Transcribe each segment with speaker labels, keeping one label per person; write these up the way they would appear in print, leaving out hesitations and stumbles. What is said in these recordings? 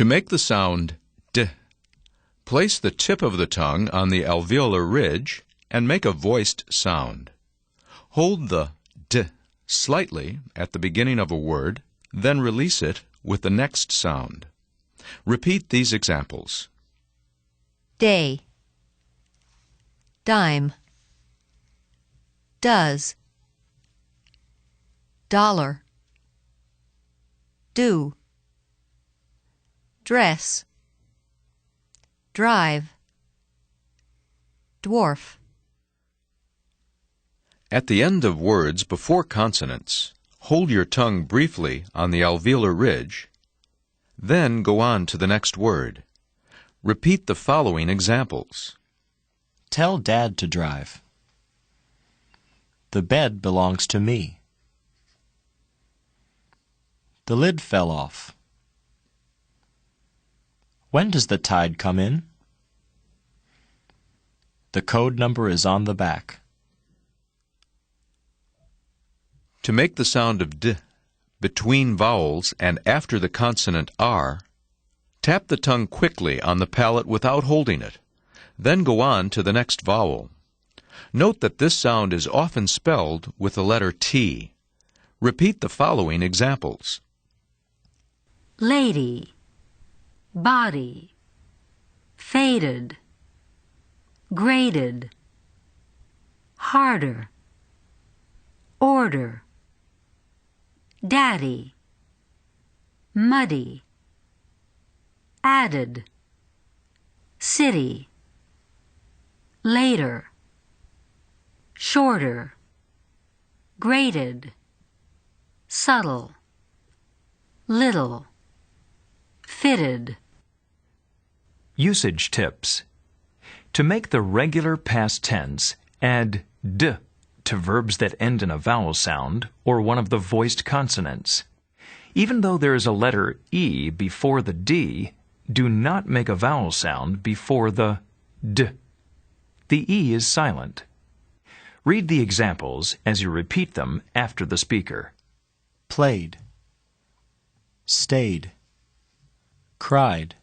Speaker 1: To make the sound d, place the tip of the tongue on the alveolar ridge and make a voiced sound. Hold the d slightly at the beginning of a word, then release it with the next sound. Repeat these examples.
Speaker 2: Day, dime, does, dollar, do, dress, drive, dwarf.
Speaker 1: At the end of words before consonants, hold your tongue briefly on the alveolar ridge, then go on to the next word. Repeat the following examples.
Speaker 3: Tell Dad to drive. The bed belongs to me. The lid fell off. When does the tide come in? The code number is on the back.
Speaker 1: To make the sound of d between vowels and after the consonant r, tap the tongue quickly on the palate without holding it. Then go on to the next vowel. Note that this sound is often spelled with the letter T. Repeat the following examples.
Speaker 4: Lady, body, faded, graded, harder, order, daddy, muddy, added, city, later, shorter, graded, subtle, little, fitted.
Speaker 5: Usage tips. To make the regular past tense, add d to verbs that end in a vowel sound or one of the voiced consonants. Even though there is a letter E before the D, do not make a vowel sound before the d. The E is silent. Read the examples as you repeat them after the speaker.
Speaker 3: Played, stayed, cried,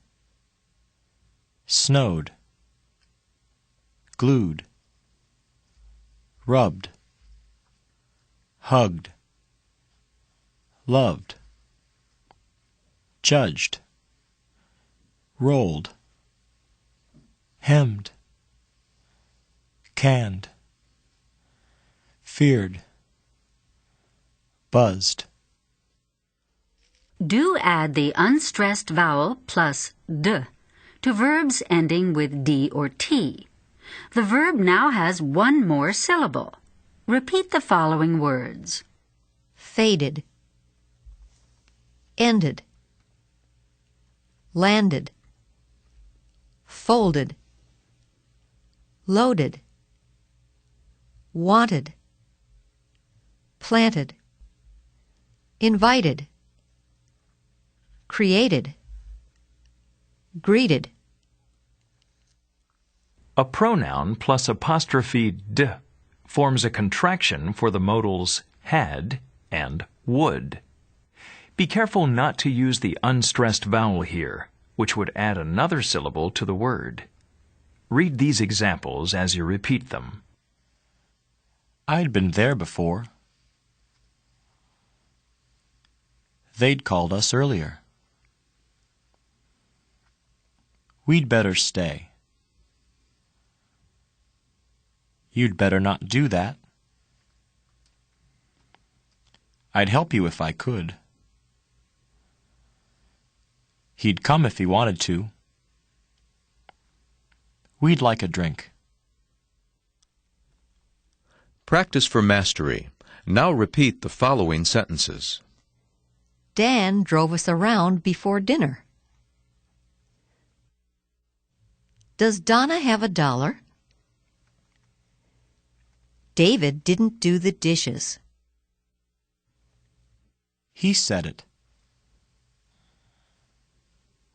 Speaker 3: snowed, glued, rubbed, hugged, loved, judged, rolled, hemmed, canned, feared, buzzed.
Speaker 4: Do add the unstressed vowel plus d to verbs ending with d or t. The verb now has one more syllable. Repeat the following words.
Speaker 2: Faded, ended, landed, folded, loaded, wanted, planted, invited, created, greeted.
Speaker 5: A pronoun plus apostrophe d forms a contraction for the modals had and would. Be careful not to use the unstressed vowel here, which would add another syllable to the word. Read these examples as you repeat them.
Speaker 3: I'd been there before. They'd called us earlier. We'd better stay. You'd better not do that. I'd help you if I could. He'd come if he wanted to. We'd like a drink.
Speaker 1: Practice for mastery. Now repeat the following sentences.
Speaker 2: Dan drove us around before dinner. Does Donna have $1? David didn't do the dishes.
Speaker 3: He said it.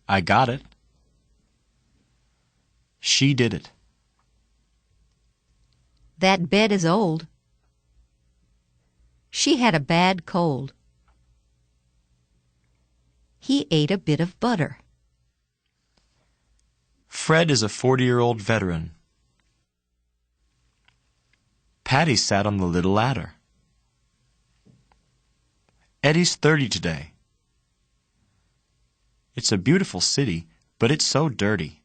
Speaker 3: I got it. She did it.
Speaker 2: That bed is old. She had a bad cold. He ate a bit of butter.
Speaker 3: Fred is a 40-year-old veteran. Patty sat on the little ladder. Eddie's 30 today. It's a beautiful city, but it's so dirty.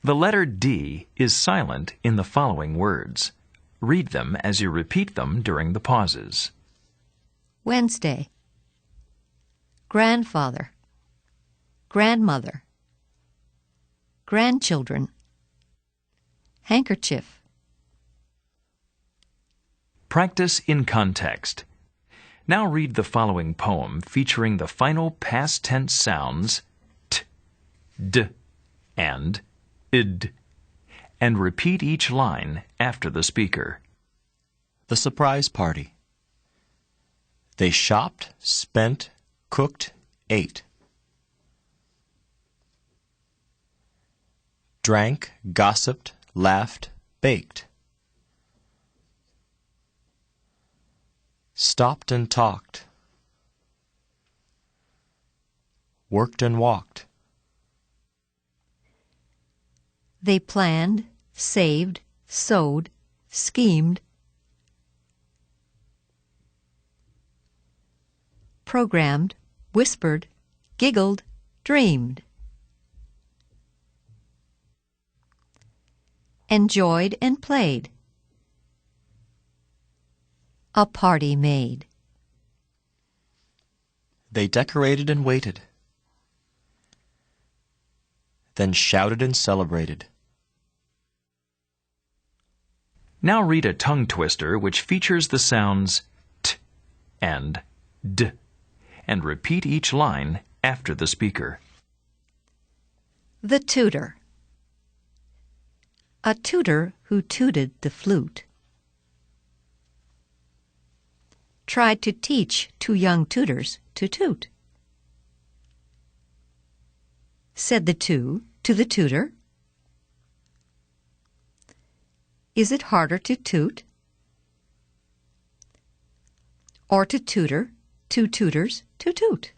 Speaker 5: The letter D is silent in the following words. Read them as you repeat them during the pauses.
Speaker 2: Wednesday. Grandfather. Grandmother. Grandchildren. Handkerchief.
Speaker 5: Practice in context. Now read the following poem featuring the final past tense sounds t, d, and id, and repeat each line after the speaker.
Speaker 3: The surprise party. They shopped, spent, cooked, ate. Drank, gossiped, laughed, baked. Stopped and talked. Worked and walked.
Speaker 2: They planned, saved, sewed, schemed, programmed, whispered, giggled, dreamed, enjoyed and played, a party made.
Speaker 3: They decorated and waited. Then shouted and celebrated.
Speaker 5: Now read a tongue twister which features the sounds t and d, and repeat each line after the speaker.
Speaker 2: The tutor. A tutor who tooted the flute tried to teach two young tutors to toot. Said the two to the tutor, "Is it harder to toot or to tutor two tutors to toot?"